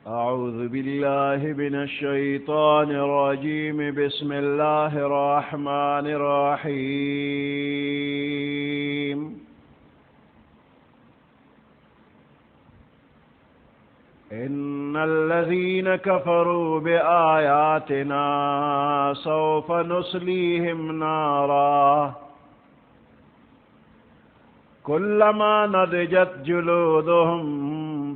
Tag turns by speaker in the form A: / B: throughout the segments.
A: أعوذ بالله من الشيطان الرجيم. بسم الله الرحمن الرحيم. إن الذين كفروا بآياتنا سوف نصليهم نارا كلما نضجت جلودهم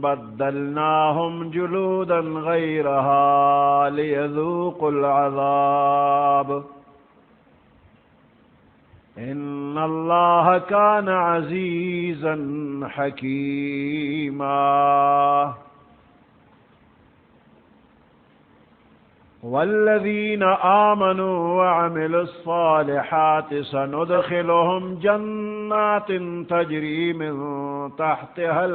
A: بدلناهم جلودا غيرها ليذوقوا العذاب إن الله كان عزيزا حكيما. والذين آمنوا وعملوا الصالحات سندخلهم جنات تجري من تحتها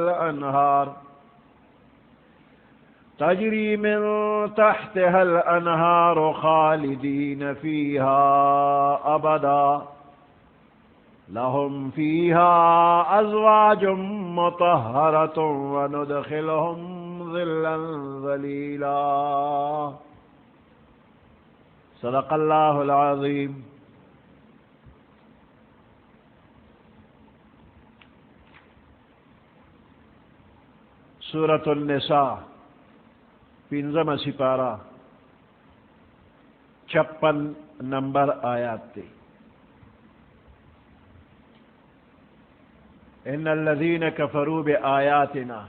A: الأنهار خالدين فيها أبدا لهم فيها أزواج مطهرة وندخلهم ظلا ظليلا. صدق اللہ العظیم. سورة النساء پنجم سپارہ 56 نمبر آیات تے. ان الذین کفروا بآیاتنا،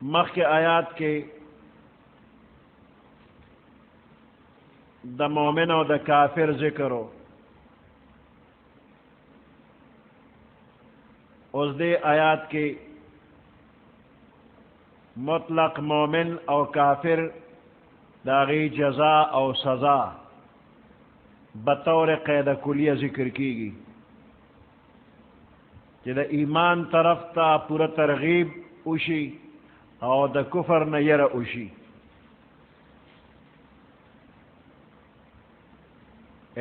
A: مخ کے آیات کے دا مومن و دا کافر ذکرو، اس دے آیات کے مطلق مومن او کافر داغی جزا او سزا بطور قید کلیہ ذکر کی گی، جدا ایمان طرف تا پورا ترغیب اوشی او دا کفر نیر اوشی.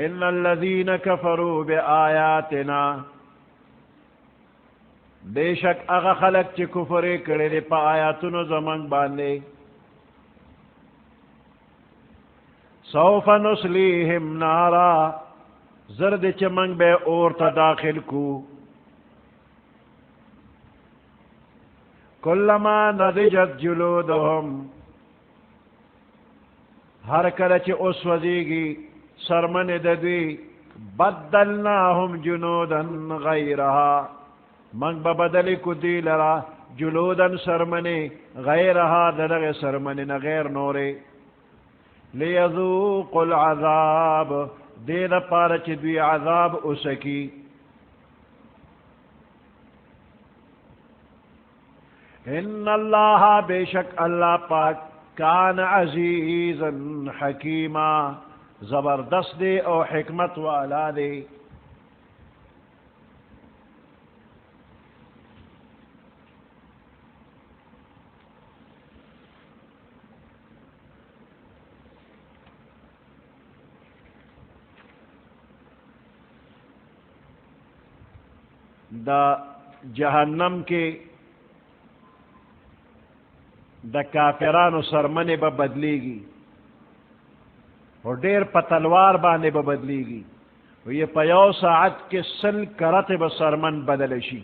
A: ان الذین کفروا بآیاتنا، بے شک اغا خلق چی کفرے کرے دے پا آیاتنو زمان باندے، سوف نسلیہم نارا، زرد چمنگ بے اور تا داخل کو، کلما نضجت جلودهم، ہر کلچ اس وزیگی سرمن ددوی، بدلناهم جنودا غیرها، من ببدل کدی لرا جلودا سرمن غیرها دلغ سرمن غیر نورے، لیذوق العذاب، دید پارچ دوی عذاب اسکی. ان اللہ بے شک اللہ پاک کان عزیزا حکیما، زبردست دے او حکمت والا دے. دا جہنم کے دا کافرانو سرمنے با بدلے گی، اور دیر پتلوار بانے با بدلے گی، اور یہ پیو ساعت کے سل کرت با سرمن بدلشی.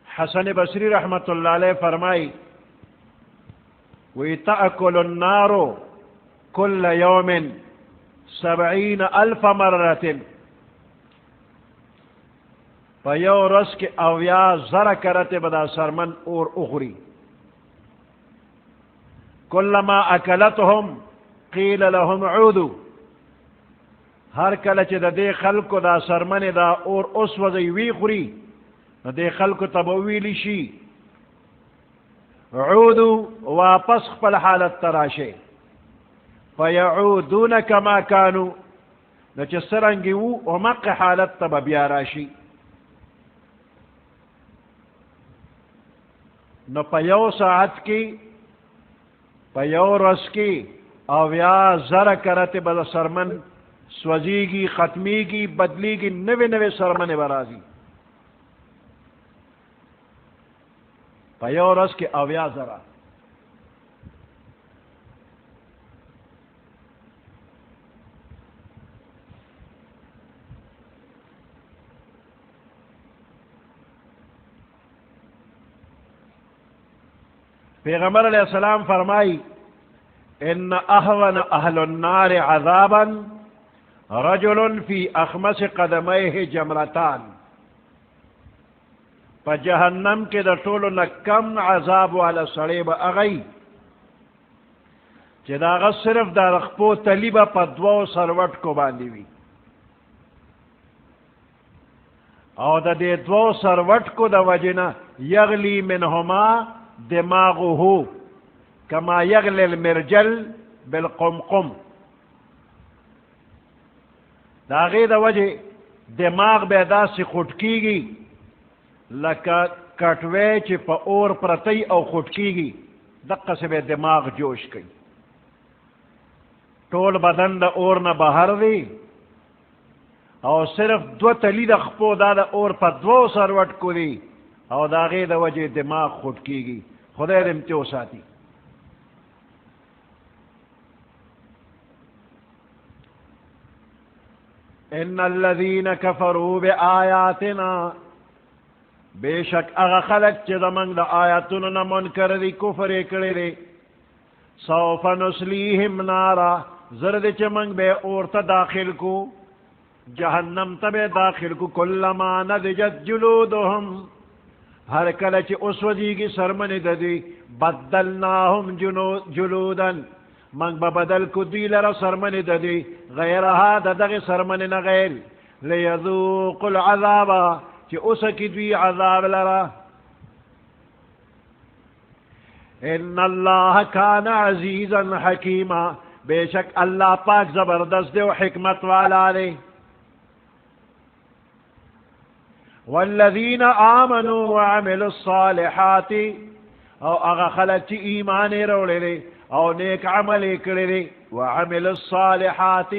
A: حسن بصری رحمت اللہ علیہ فرمائی، وی تأکل النار کل یوم 70,000 مرت، پیو رس کے اویا ذرا کرتے بدا سرمن اور اخری. کلما اکلتهم قیل لهم عودو، ہر کلچ دا دے خلق دا سرمن دا اور اس وزی وی خوری دا دے خلق تبویلی شی، عودو واپس خپل حالت تراشے، فیعودون کما کانو، دا چھ سرنگی ومق حالت تب بیاراشی. نو پیو ساعت کی پیو رس کی اویا زر کرتے بدا سرمن سوزی کی ختمی کی بدلی کی نوے نوے سرمن برازی پیورس کے اویا ذرا پیغمبر علیہ السلام فرمائی ان احون اہل النار عذابا رجل فی اخمس قدمیہ جمرتان پا جہنم کے دا طولو نکم عذاب والا سڑیب اغی چی دا غا صرف دا رخپو تلیبا پا دو سروٹ کو باندیوی او دا دے دو سروٹ کو دا وجنا یغلی منہما دماغو کما یغلی المرجل بالقمقم دا غیر وجہ دماغ بیدا سی خٹکی گی لکا کٹوے چی پا اور پرتی او خٹکی گی دقا سے بے دماغ جوش کی طول بدن دا اور نا بہر دی او صرف دو تلی دا خپو دا اور پا دو سروٹ کو دی او دا غیر وجہ دماغ خٹکی گی خدای رمتیو ساتی ان الذين كفروا بآياتنا بے شک اغا خلق چی دا منگ دا آیاتنا منکر دی کفر اکڑی دی سوف نسلیہم نارا زرد چی منگ بے اورتا داخل کو جہنم تبے داخل کو کلما ندجت جلودہم ہر کل چی اس وزی کی سرمن دی بدلناہم جلودا منگ بدل کو دی لرا سرمن دی غیرہا دغ سرمن نغیر لیذوق العذابا کہ اس کی دوی عذاب لرا ان اللہ کان عزیزا حکیما بے شک اللہ پاک زبردست دے و حکمت والا دے والذین آمنوا وعملوا الصالحات او اغا خلق چی ایمان روڑے دے او نیک عمل کرے دے وعملوا الصالحات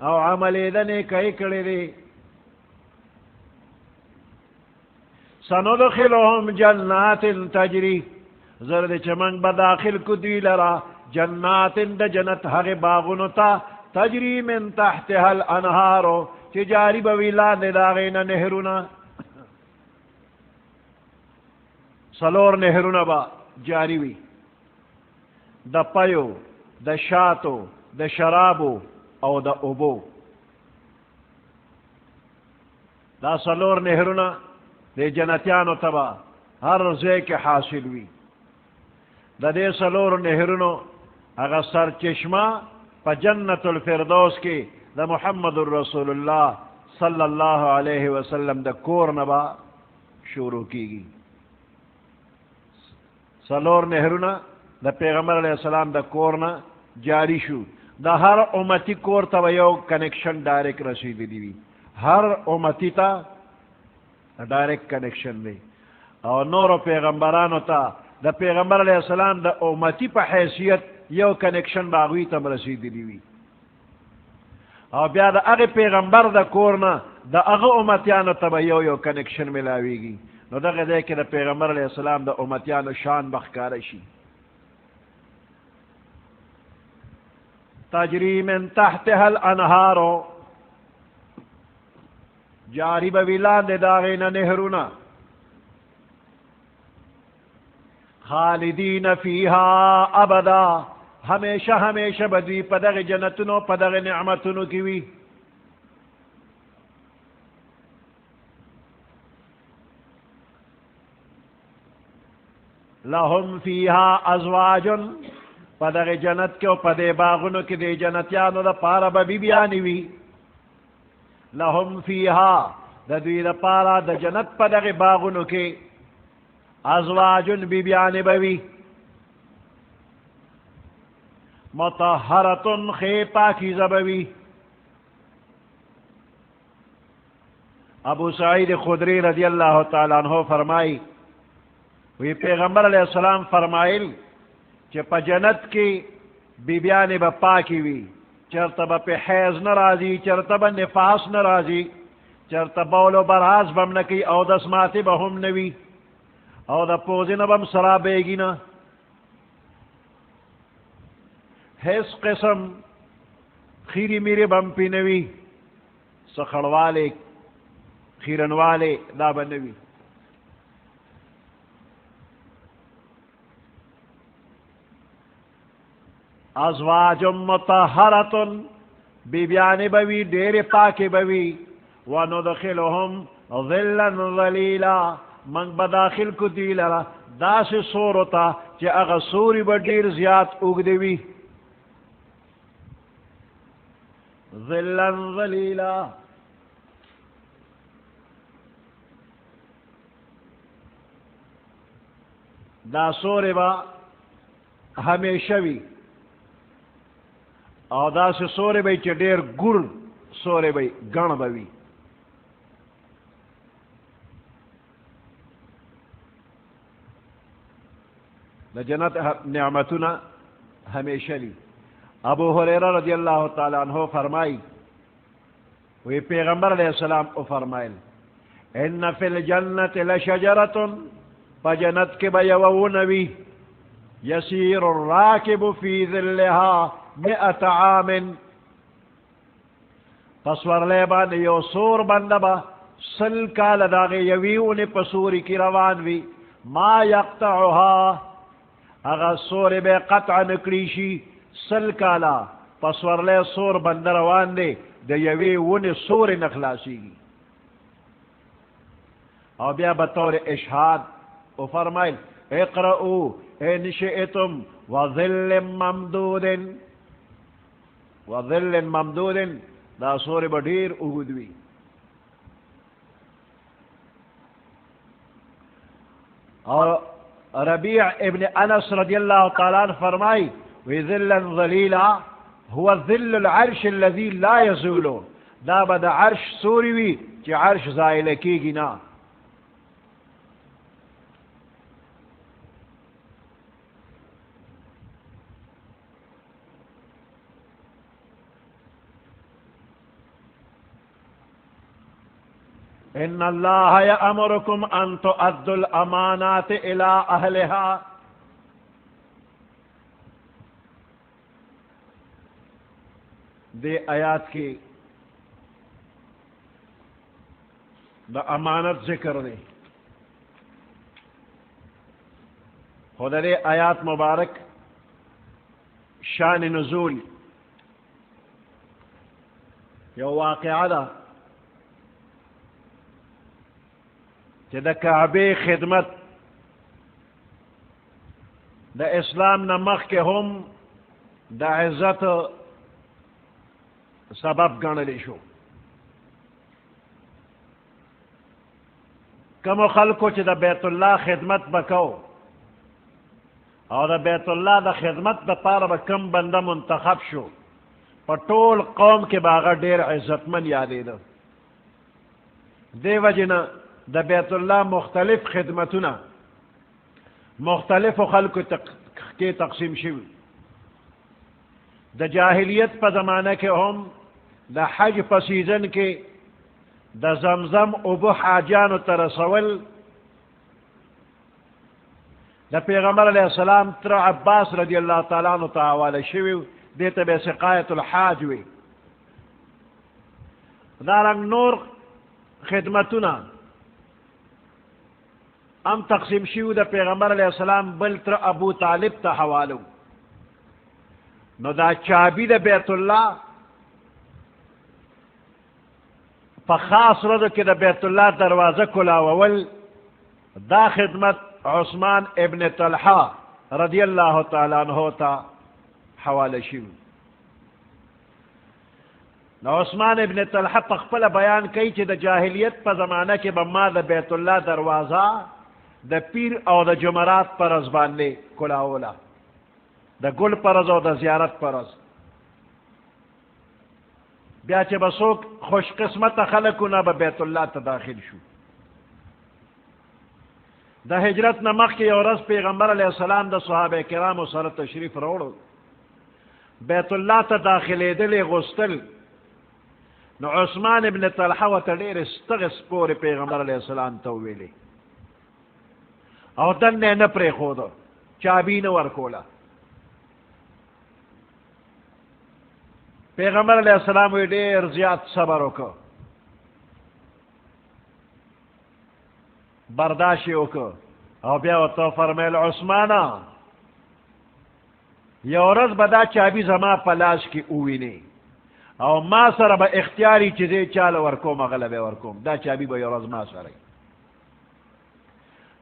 A: او عمل دنے کئی کرے دے سندخلهم جنات تجری زرد چمنگ بداخل کو دی لرا جنات دا جنت حق باغنتا تجری من تحتها الانہارو چی جاری بویلان داغین نہرنا سلور نہرنا با جاری وی دا پیو دا شاتو دا شرابو او دا اوبو دا سلور نہرنا دے جنتیانو تبا ہر رزے کے حاصل وی دا دے سلور نہرنو اگر سر چشمہ پا جنت الفردوس کے دا محمد الرسول اللہ صلی اللہ علیہ وسلم دا کور نبا شروع کی گی سلور نہرنا دا پیغمبر علیہ السلام دا کورنا جاری شو دا ہر امتی کور تا یو کنیکشن ڈائریکٹ رسید دیوی ہر امتی تا ڈائریکٹ کنیکشن دی اور نور پیغمبرانو تا دا پیغمبر علیہ السلام دا امتی پا حیثیت یو کنیکشن باغوی تم رسید دیوی اور بیا دا اغی پیغمبر دا کورنا دا اغی امتیانو تا یو کنیکشن ملاوی گی نو دا غدے کہ دا پیغمبر علیہ السلام دا امتیانو شان بخکارشی تجری من تحتها الانہارو جاری بویلان دے داغین نہرنا خالدین فیہا ابدا ہمیشہ ہمیشہ بدوی پدغ جنتنو پدغ نعمتنو کیوی لہم فیہا ازواجن پدغ جنت کے پدے باغنو کی دے جنتیانو دا پارا بی بیانی وی لہم فیہا دا دوی دا پارا دا جنت پدغ باغنو کے ازواجن بی بیانی بوی مطہرتن خیپا کی زبوی ابو سعید خدری رضی اللہ تعالیٰ عنہ فرمائی وی پیغمبر علیہ السلام فرمائل کہ پا جنت کی بی بیانی با پاکی وی چرتبہ پہ حیض نرازی چرتبہ نفاس نرازی چرتبہ بول و براز بم نکی او دس ماتی بہم نوی او دا پوزی نبم سرابیگی نا حیث قسم خیری میری بم پی نوی سخڑ والے خیرن والے دا بنوی ازواج مطہرۃ بیبیان بوی دیر پاک بوی وندخلهم ظلا ظلیلا من بداخل کو دیلرا دا سے سورتا چی اغا سوری بدیر زیاد اگدوی ظلا ظلیلا دا سوری با ہمیشوی او دا سے سورے بھئی چی دیر گر سورے بھئی گن بوی دا جنت نعمتنا ہمیشہ لی ابو حریرہ رضی اللہ تعالیٰ عنہ فرمائی وی پیغمبر علیہ السلام او فرمائل ان فی الجنت لشجرت پا جنت کے بیوونوی یسیر الراکب فی ظلها مئت عام پسور لیبان یو سور بندبا سل کال داغی یویون پسوری کی روانوی ما یقتعها اغا سور بے قطع نکریشی سل کالا پسور لے سور بند روان دے دے یویون سور نخلاسی گی او بیا بطور اشہاد او فرمائل اقرأو ان شئتم وظل ممدود وظل ممدود دا سور بڑیر اگدوی اور ربیع ابن انس رضی اللہ تعالیٰ عنہ فرمائی وظلا ظلیلا هو ظل العرش الذي لا يزول دا بدا عرش سوری وی چی عرش زائل کی گنا ان اللہ یأمرکم ان تؤدوا الامانات الى اہلها دے آیات کی دا امانت ذکر دے خدا دے آیات مبارک شان نزول یو واقعہ دا دا کعبے خدمت دا اسلام نمخ کے ہم دا عزت سبب گنلی شو کم خلقو چی دا بیت اللہ خدمت بکو اور دا بیت اللہ دا خدمت دا پار با کم بندہ منتخب شو پا طول قوم کے باغا دیر عزت من یادی دا دے وجنا دا بیت اللہ مختلف خدمتنا مختلف خلق کے تقسیم شو دا جاہلیت پا زمانہ کے ہم دا حج پا سیزن کے دا زمزم ابو حاجان ترسول دا پیغمبر علیہ السلام تر عباس رضی اللہ تعالیٰ عنہ تعالی شو دیتا بے سقایت الحاج وی دارنگ نور خدمتنا ام تقسیم شیو دا پیغمبر علیہ السلام بل تر ابو طالب تا حوالو نو دا چابی دا بیت اللہ پا خاص رضو کی دا بیت اللہ دروازہ کلاوول دا خدمت عثمان ابن طلحہ رضی اللہ تعالیٰ عنہ تا حوالہ شیو نو عثمان ابن طلحہ پا خپل بیان کئی چی دا جاہلیت پا زمانہ کی بما دا بیت اللہ دروازہ دا پیر او دا جمرات پر از باندے کلاولا دا گل پرز او دا زیارت پرز بیا چی بسوک خوش قسمت خلقو نا با بیت اللہ تا داخل شو دا ہجرت نمخ کی عورت پیغمبر علیہ السلام دا صحابہ کرام و سر تشریف روڑو بیت اللہ تا داخلے دل غستل، نو عثمان ابن طلحہ و تدیر استغس پور پیغمبر علیہ السلام توویلی او دن نے نپرے خودو چابی نور کولا. پیغمبر علیہ السلام وی دیر زیاد صبر کو برداشی کو او بیا تو فرمیل عثمانا یورز بدا چابی زما پلاش کی اوینی او ما سر با اختیاری چیزی چال ورکوم غلب ورکوم دا چابی با یورز ما سر.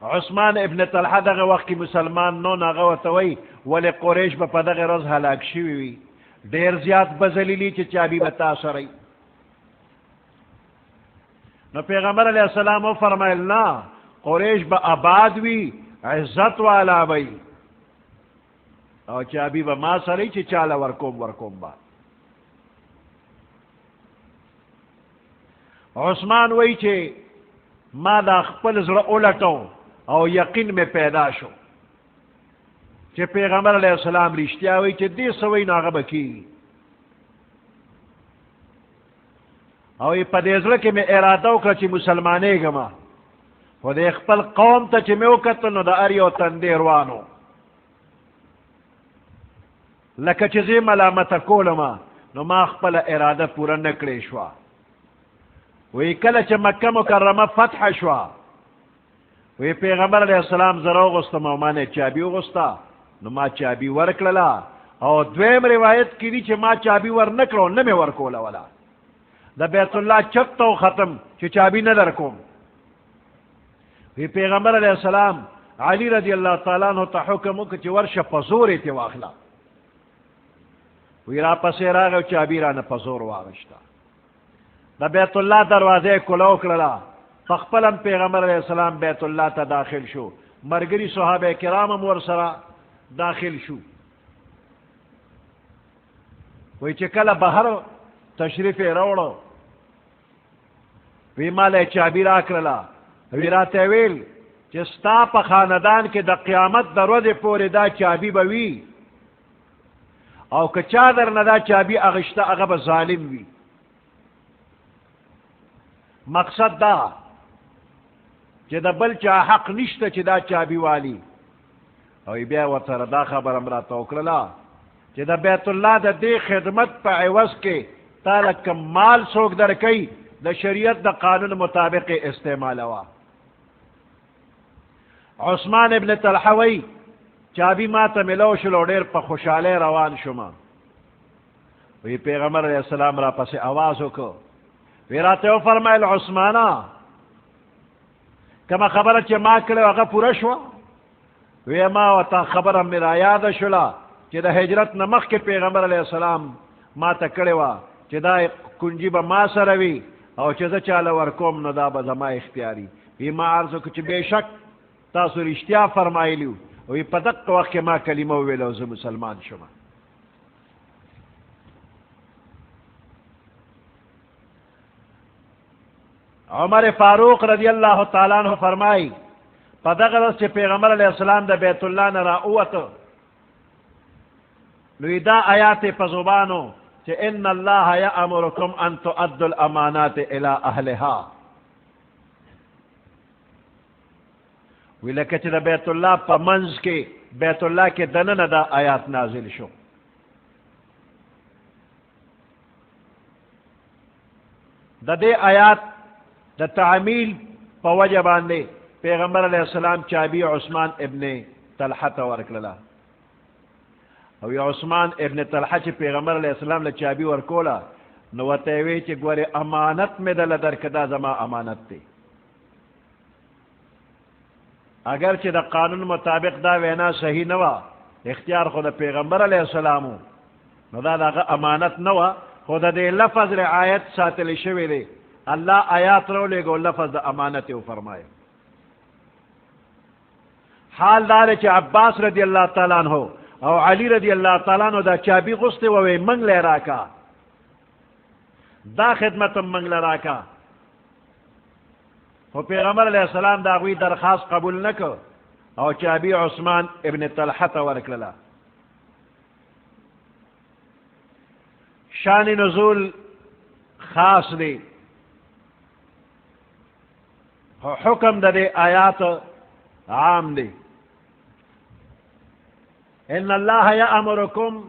A: عثمان ابن طلحہ دغه وقت کی مسلمان نو ناغوتوی ولی قریش با پدغ رز حلاک شوی دیر زیاد بزلیلی چی چابی بتا سر. نو پیغمبر علیہ السلام فرمائل نا قریش با آباد وی عزت والا وی او چابی با ما سر چی چال ورکوم با. عثمان وی چی ما دا خپل زر اولٹو او یقین میں پیدا شو چی پیغمبر علیہ السلام رشتیا وی چی دی سوی ناغب کی او ای پدیزر کے میں ارادو کر چی مسلمانے گما و دے خپل قوم تا چی میو کتنو دا اریو تندیروانو لکا چیزی ملامت کولما نو ما خپل ارادہ پورا نکڑی شوا. وی کل چی مکہ مکرمہ فتح شوا وی پیغمبر علیہ السلام زرو غستا مومانے چابی غستا نو ما چابی ورکللا او دویم روایت کی دی چی ما چابی ورنکلو نمی ورکولا ولا دا بیت اللہ چکتو ختم چی چابی ندرکوم. وی پیغمبر علیہ السلام علی رضی اللہ تعالیٰ عنہ تا حکمو کچی ورش پزوری تی واخلا وی را پسی راغو چابی را نپزور واغشتا. دا بیت اللہ دروازے کلو کرلا فخپلم پیغمبر علیہ السلام بیت اللہ تا داخل شو مرگری صحابہ کرام مور سرا داخل شو. وی چکل بہر تشریف روڑو وی مالے چابی را کرلا وی را تیویل چستا پا خاندان کے دا قیامت دا رود پوری دا چابی بوی او کچا در ندا چابی اغشتا اغب ظالم وی. مقصد دا چی دا بل چا حق نشتا چی دا چابی والی او بیا وطر دا خبر امرا توکرلا چی دا بیت اللہ دا دی خدمت پا عوض کے تالک مال سوک در کئی دا شریعت دا قانون مطابق استعمال ہوا. عثمان ابن طلحوی چابی ما تا ملو شلو دیر پا خوشالے روان شما وی پیغمبر علیہ السلام را پس آوازو کو وی راتیو فرمائل عثمانا کما خبر چی ما کلو اگا پورا شوا وی ما و تا خبر میرا یاد شلا چی دا حجرت نمخ کے پیغمبر علیہ السلام ما تا کلو چی دا کنجی با ما سروی او چی دا چالا ورکوم ندا با زما اختیاری وی ما عرضو کچی بے شک تاسو رشتیا فرمائلیو وی پدق وقت ما کلمہ ویلو زو مسلمان شما. عمر فاروق رضی اللہ تعالیٰ عنہ فرمائی پدق رس چی پیغمبر علیہ السلام دا بیت اللہ نراؤت نوی دا آیات پزبانو چی ان اللہ یامرکم ان تؤدوا الامانات الى اہلها وی لکہ چی دا بیت اللہ پا منز کے بیت اللہ کے دنن دا آیات نازل شو. دا دے آیات دا تعمیل پا وجہ باندے پیغمبر علیہ السلام چابی عثمان ابن طلحہ ورکللا او یا عثمان ابن طلحہ چی پیغمبر علیہ السلام لچابی ورکولا نو تیوی چی گوری امانت میں دل در کدا زما امانت تی اگر چی دا قانون مطابق دا وینا صحیح نوا اختیار خود پیغمبر علیہ السلامو نو دا دا امانت نوا خود دے لفظ رعایت ساتل شوی دے اللہ آیات رو لے گو لفظ دا امانت فرمائے. حال دار چی عباس رضی اللہ تعالیٰ عنہ او علی رضی اللہ تعالیٰ عنہ دا چابی غستے ووے منگ لے راکا دا خدمت منگ لے راکا و پیغمبر علیہ السلام دا غوی درخواست قبول نکو او چابی عثمان ابن طلحہ ورکللا شان نزول خاص دی، حکم دے آیات عام دی. ان اللہ یأمرکم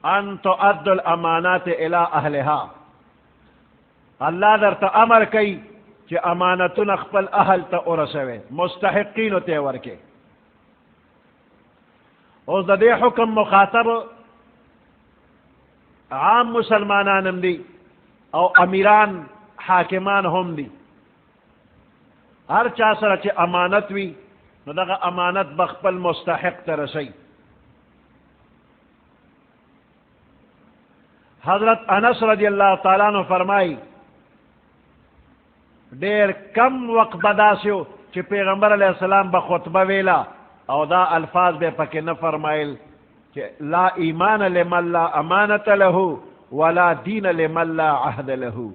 A: ان تؤدوا الامانات الى اہلها. اللہ در تا امر کئی کہ امانتن اخپل اہل تا ارسوے، مستحقین تے ورکے. اس دا دے حکم مخاطب عام مسلمانان دی او امیران حاکمان ہم دی. ہر چا سر چی امانت وی نو دا امانت بخپل مستحق ترسی. حضرت انس رضی اللہ تعالیٰ عنہ فرمائی دیر کم وقت بداسیو چی پیغمبر علیہ السلام بخطبہ ویلا او دا الفاظ بے پکی نفرمائل کہ لا ایمان لمن لا امانت لہو ولا دین لمن لا عہد لہو.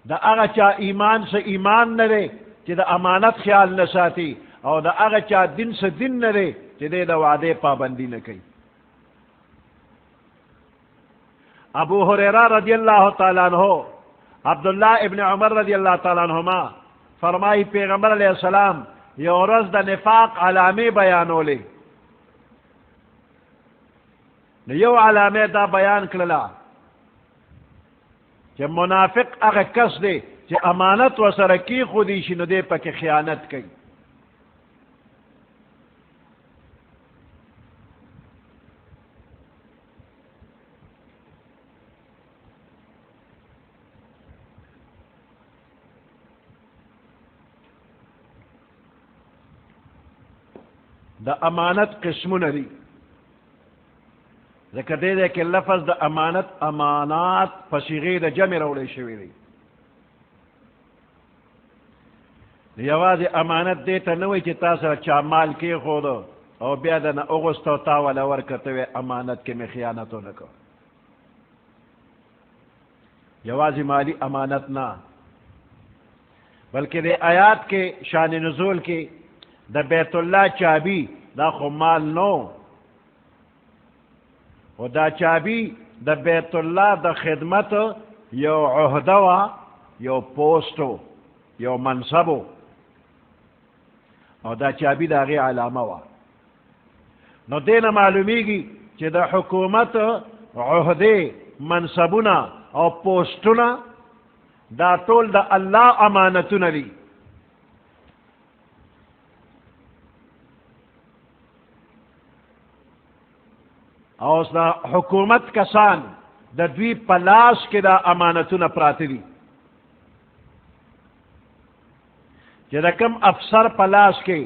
A: دا اغا چا ایمان سے ایمان نرے چی دا امانت خیال نساتی، او دا اغا چا دن سے دن نرے چی دے دا وعدے پابندی نکی. ابو ہریرہ رضی اللہ تعالیٰ عنہ، عبداللہ ابن عمر رضی اللہ تعالیٰ عنہما فرمائی پیغمبر علیہ السلام یورز دا نفاق علامی بیانو لے. یو علامی دا بیان کرلا کہ منافق اگر کس دے کہ امانت و سرکی خودی شنو دے پا کہ خیانت کی. دا امانت قسم ندی، ذکر دے دے کہ لفظ دا امانت امانات پسیغی دا جمع روڑے شوی دی. یواز امانت دیتا نوی چی تاسر چامال کی خودو او بیادا نا اغسطو تاولا ورکتوی امانت کے میں خیانتو نکو. یواز مالی امانت نا بلکہ دے آیات کے شان نزول کی دا بیت اللہ چابی دا خمال نو، و دا چابی دا بیت اللہ دا خدمت یو عہدوا یو پوسٹو یو منصبو، او دا چابی دا غی علامہ وا. نو دینا معلومی گی چی دا حکومت عہدے منصبونا او پوسٹونا دا طول دا اللہ امانتونا لی. او دا حکومت کسان دا دوی پلاس کے دا امانتونا پراتی دی. جدا کم افسر پلاس کے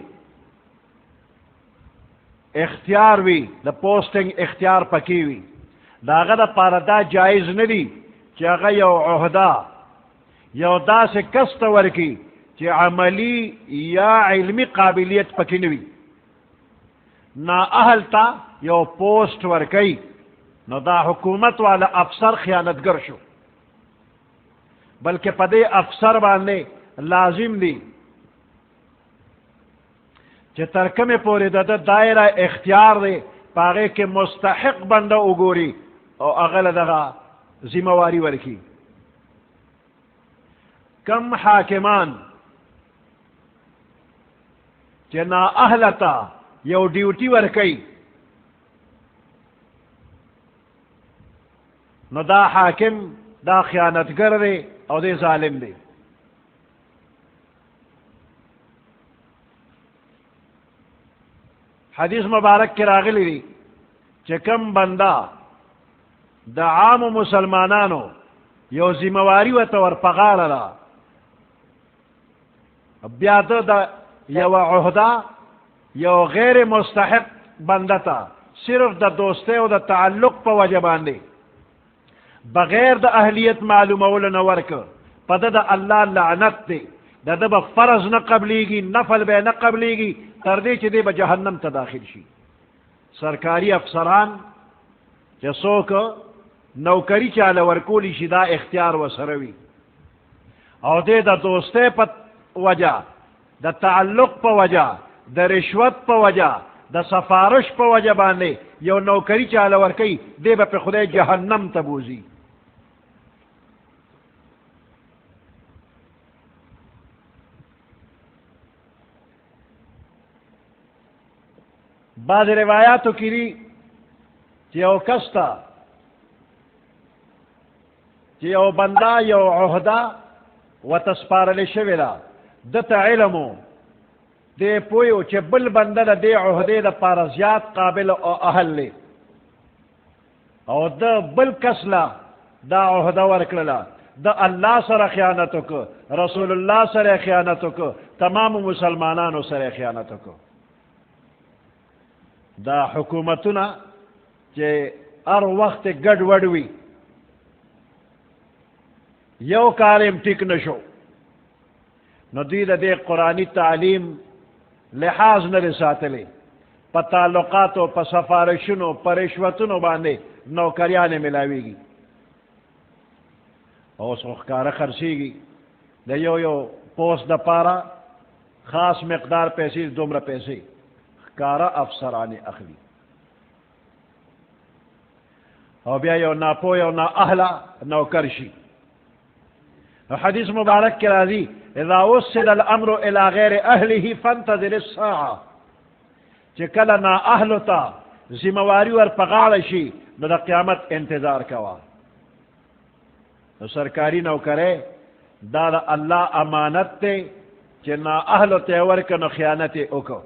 A: اختیار وی دا پوسٹنگ اختیار پکی وی دا غدا پاردا جائز ندی چی اغا یو عہدہ یو دا سے کست ورکی چی عملی یا علمی قابلیت پکی نوی نا اہل تا یو پوسٹ ورکی نو دا حکومت والا افسر خیانتگر شو. بلکہ پدے افسر باندے لازم دی چی ترکم پوری دا دائرہ اختیار دے پاگے کے مستحق بندہ اگوری او اغل دا ذمہ واری ورکی. کم حاکمان چی نا اہلتا یو ڈیوٹی ورکی نو دا حاکم دا خیانتگر دے او دے ظالم دے. حدیث مبارک کی راغلی دی چکم بندہ دا عام مسلمانانو یو ذمہواری و تور پغار را بیاد دا یو عہدہ یو غیر مستحق بندتا صرف دا دوستے و دا تعلق پا وجبان دے بغیر دا اہلیت معلوم اولنا ورک پا دا اللہ لعنت دے دا دا با فرض نہ قبلی گی نفل بے نہ قبلی گی تردے چی دے با جہنم تا داخل شی. سرکاری افسران جسوک نوکری چالا ورکولی شی دا اختیار و سروی او دے دا دوستے پا وجہ دا تعلق پا وجہ دا رشوت پا وجہ دا سفارش پا وجہ باندے یو نوکری چالا ورکی دے با پہ خدای جہنم تبوزی. بعض روایاتو کری چی یو کستا چی یو بندہ یو عہدہ و تسپارل شویلا دتا علمو دے پویو چی بل بندہ دا دے عہدے دا پارزیات قابل او اہل لے او دا بل کسلا دا عہدہ ورکللا دا اللہ سر خیانتو کو رسول اللہ سر خیانتو کو تمام مسلمانانو سر خیانتو کو. دا حکومتنا چے ار وقت گڑ وڑوی یو کارم ٹک نشو نو دی دا دے قرآنی تعلیم لحاظ نہ رساتلے پا تعلقاتو پا سفارشنو پا رشوتنو باندے نوکریانے ملاوی گی او سخکار خرسی گی دا یو پوست دا پارا خاص مقدار پیسی دومرا پیسی کارا افسرانی اخلی او بیا یو ناپو یو نا اہلا نوکرشی. حدیث مبارک کی راضی اذا وصل الامر الى غیر اہلہ فانتظر الساعة چکل نا اہلو تا زمواری ور پغالشی دا قیامت انتظار کوا. سرکاری نوکرے دا اللہ امانت تے چی نا اہلو تے ورکنو خیانت اکو.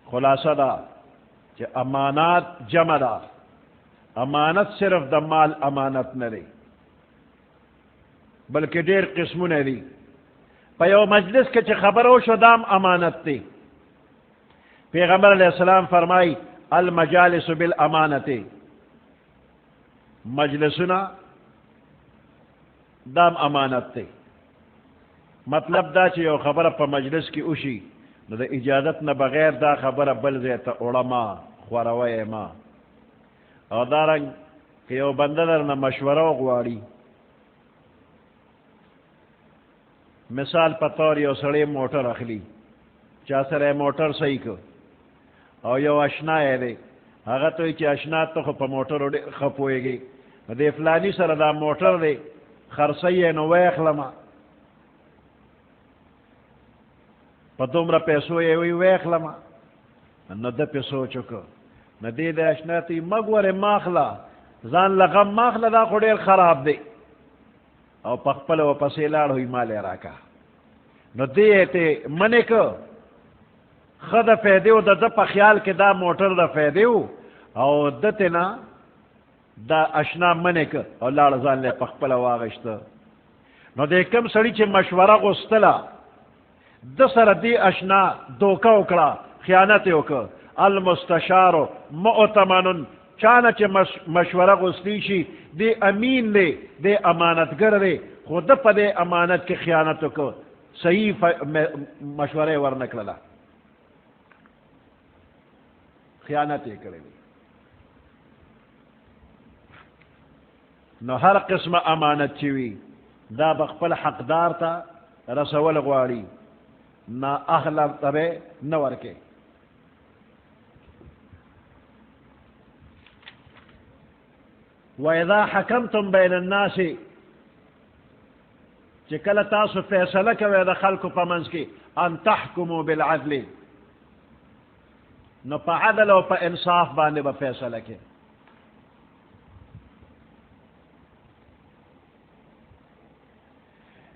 A: خلاصہ دا کہ امانات جمع دا امانت صرف دا مال امانت نہ دی بلکہ دیر قسموں نے دی. پیو مجلس کے چھ خبرو شدام امانت تی. پیغمبر علیہ السلام فرمائی المجالس بالامانت مجلسنا دام امانت تی. مطلب دا چھ یو خبر پا مجلس کی اوشی نو دا اجازت نہ بغیر دا خبر بل زیتا اڑما خوروئے ما او دارنگ کہ یو بندہ در نہ مشورہ غواری. مثال پتور یو سڑے موٹر اخلی چا سر موٹر صحیح کو او یو اشنا ہے دے اگر تو چی اشنا تو خو پا موٹر خپوئے گی دے فلانی سر دا موٹر دے خرسی ہے نو ویخ لما پا دومرا پیسو یہ وی ویخ لما نو دا پیسو چکو نو دے دے اشناتی مگور ماخلا زان لغم ماخلا دا خوڑیر خراب دے او پخپل و پسیلار ہوئی مالے راکا نو دے تے منے کو خد فیدیو دا دا پا خیال کے دا موٹر دا فیدیو او دا تینا دا اشنا منے کو او لار زان لے پخپل واغشتا نو دے کم سڑی چے مشورہ غستلا دسر دی اشنا دوکا اکڑا خیانت اکڑا المستشارو مؤتمنن چانا چے مشورہ غسلیشی دے امین دے دے امانت گر دے خود پا دے امانت کی خیانت کو صحیح مشورے ورنکللا خیانت کرے دی. نو ہر قسم امانت چوی دا بخپل حقدار تا رسول غواری نا اخلا تبے نور کے. وَإِذَا حَكَمْتُمْ بَيْنَ النَّاسِ چکل تاسو فیصلہ کوئے دا خلق پا منز کی ان تحکمو بالعدل نو پا عدل و پا انصاف باندے با فیصلہ کے.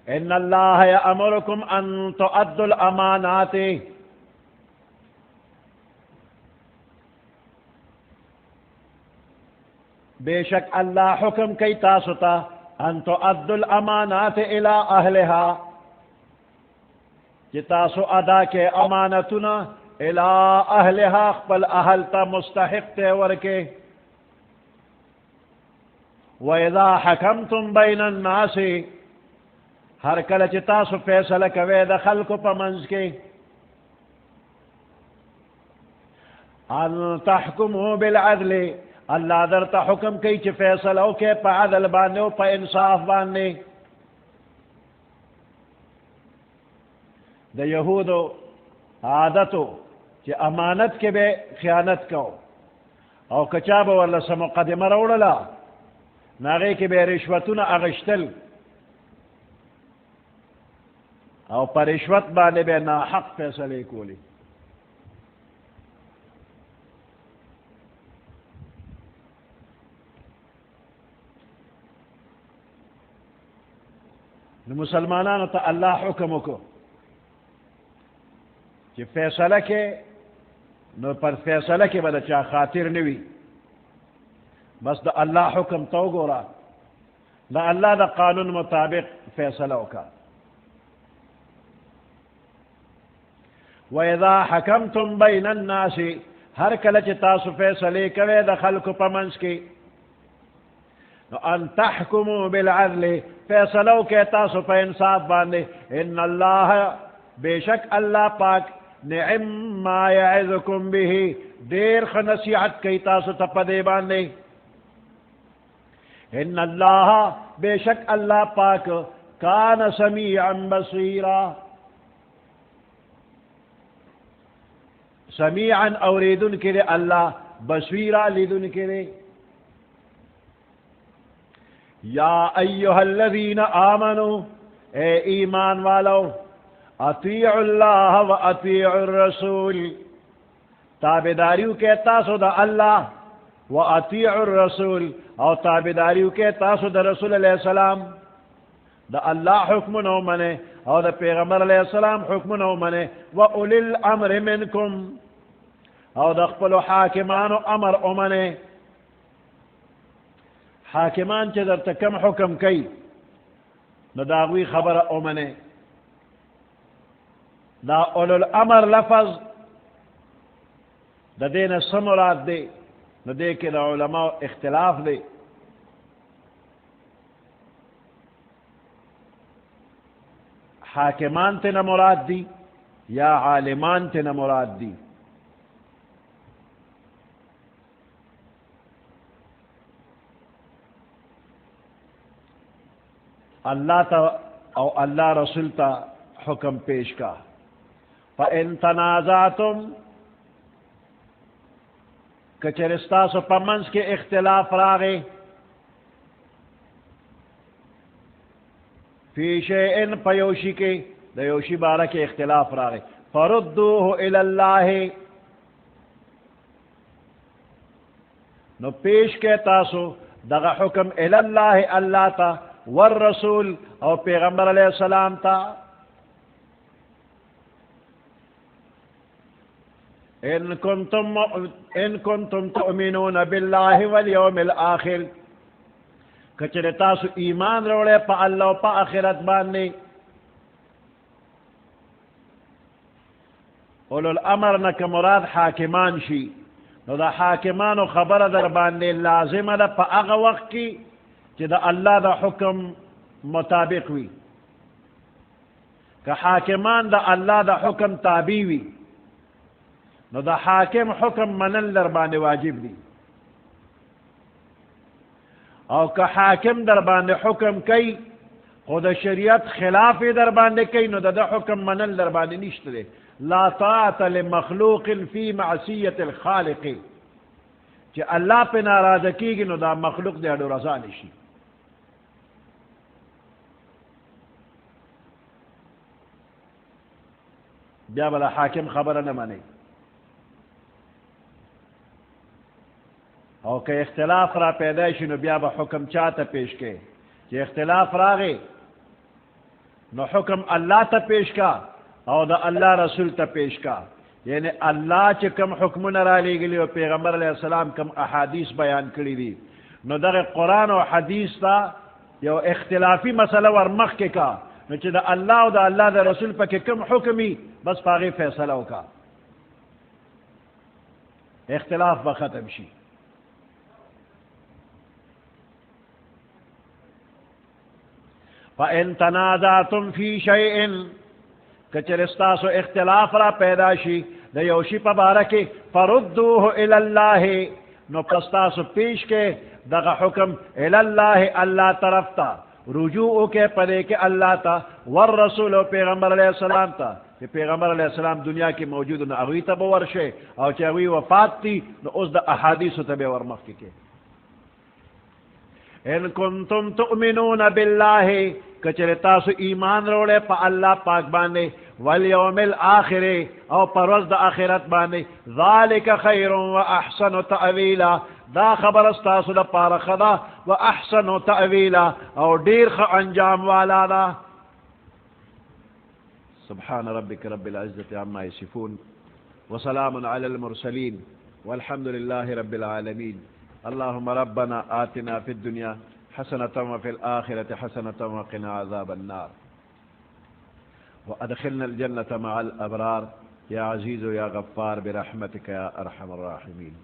A: ان اللہ یامرکم ان تؤدوا الامانات بے شک اللہ حکم کی تاستا ان تؤدوا الامانات الى اہلها کہ تاسو ادا کے امانتنا الى اہلها خپل اہل تا مستحق تے ورکے. وَإِذَا حَكَمْتُمْ بَيْنَ النَّاسِ ہر کل چی تاسو فیصلہ کوئے دا خلق پا منز کے ان تحکمو بالعدل اللہ در تا حکم کی چی فیصلہ کے پا عدل باندے و پا انصاف باندے. دا یہودو عادتو چی امانت کے بے خیانت کو او کچاب والا سا مقدمہ روڑلا ناغے کے بے رشوتون اغشتل او پر رشوت بانے بے ناحق فیصلے کولی. مسلمانانو تا اللہ حکم کو کہ فیصلہ کے نو پر فیصلہ کے بدا چاہ خاطر نوی بس دا اللہ حکم تو گورا دا اللہ دا قانون مطابق فیصلہ کا. وَإِذَا حَكَمْتُمْ بَيْنَ النَّاسِ ہر کلچ تاسو فیصلے کوے دا خلق پمنس کی ان تحکموا بالعدل فیصلو کے تاسو پہ انصاف باندے ان اللہ بے شک اللہ پاک نعم ما یعظکم به دیر خنصیحت کی تاسو تپدے باندے ان اللہ بے شک اللہ پاک کان سمیعا بصیرا سمیعا اوریدن کرے اللہ بصیرا لیدن کرے. یا ایہا الذین آمنوا اے ایمان والو اطیعوا اللہ و اطیعوا الرسول تابداریو کے تاسو دا اللہ و اطیعوا الرسول او تابداریو کے تاسو دا رسول علیہ السلام دا اللہ حکم نو منے او دا پیغمبر علیہ السلام حکم نو منے و اولی الامر منکم او دا خپلو حاکمانو امر امنے حاکمان چه در تکم حکم کئی نو داغوی خبر امنے دا اولو الامر لفظ دا دین سمرات دے نو دے کے دا علماء اختلاف دے. حاکمان تے مراد دی یا عالمان تے مراد دی. اللہ تا او اللہ رسول تا حکم پیش کا فَإِن تَنَازَعْتُمْ کچرستاس و پمنس کے اختلاف راغے فی شیئن پیوشی کے دیوشی بارہ کے اختلاف راغے فَرُدُّوهُ إِلَى اللَّهِ نو پیش کے تاسو دغا حکم إِلَى اللَّهِ اللہ تا والرسول او پیغمبر علیہ السلام تا ان کنتم تؤمنون باللہ والیوم الاخر کچھر تاسو ایمان روڑے پا اللہ و پا آخرت باندے اولو الامر نکا مراد حاکمان شی نو دا حاکمان و خبر در باندے لازم دا پا اغا وقت کی کہ دا اللہ دا حکم مطابق وی کہ حاکمان دا اللہ دا حکم تابع وی نو دا حاکم حکم منل در باندے واجب دی او کہ حاکم در باندے حکم کئی خود شریعت خلاف در باندے کئی نو دا حکم منل در باندے نشت دے. لا طاعت لمخلوق فی معصیت الخالق کہ اللہ پہ ناراض کی گی نو دا مخلوق دے اڈو رضا نشی. بیا بلا حاکم خبر نہ مانے او کہ اختلاف را پیدائشی نو بیا با حکم چاہتا پیش کے کہ اختلاف راغے نو حکم اللہ تا پیش کا او دا اللہ رسول تا پیش کا یعنی اللہ چی کم حکم نرا لے گلی و پیغمبر علیہ السلام کم احادیث بیان کری دی نو دا قرآن و حدیث تا یو اختلافی مسئلہ ورمخ کے کا نو چی دا اللہ و دا اللہ دا رسول پا کہ کم حکمی بس پاغی فیصلہ کا اختلاف با ختم شی. فَإِن تَنَازَعْتُمْ فِي شَيْءٍ کچرستاسو اختلاف را پیدا شی دیوشی پا بارکی فَرُدُّوهُ إِلَى اللَّهِ نو پستاسو پیش کے دغا حکم إِلَى اللَّهِ اللہ طرف تا رجوع کے پدے کے اللہ تا والرسول پیغمبر علیہ السلام تا کہ پیغمبر علیہ السلام دنیا کی موجود نہ اغوی تب ورشے او چا اغوی وفات تی نو اس دا احادیث تب ورمخ کے ان کنتم تؤمنون باللہ کچر تاسو ایمان روڑے پا اللہ پاک باندے والیوم الآخر او پروز دا آخرت باندے ذالک خیر و احسن تأویلا دا خبر استاسو دا پارخدا و احسن تأویلا او دیر خ انجام والا دا سبحان ربك رب العزة عما يصفون وسلام على المرسلين والحمد لله رب العالمين اللهم ربنا آتنا في الدنيا حسنة وفي الآخرة حسنة وقنا عذاب النار وأدخلنا الجنة مع الأبرار يا عزيز يا غفار برحمتك يا أرحم الراحمين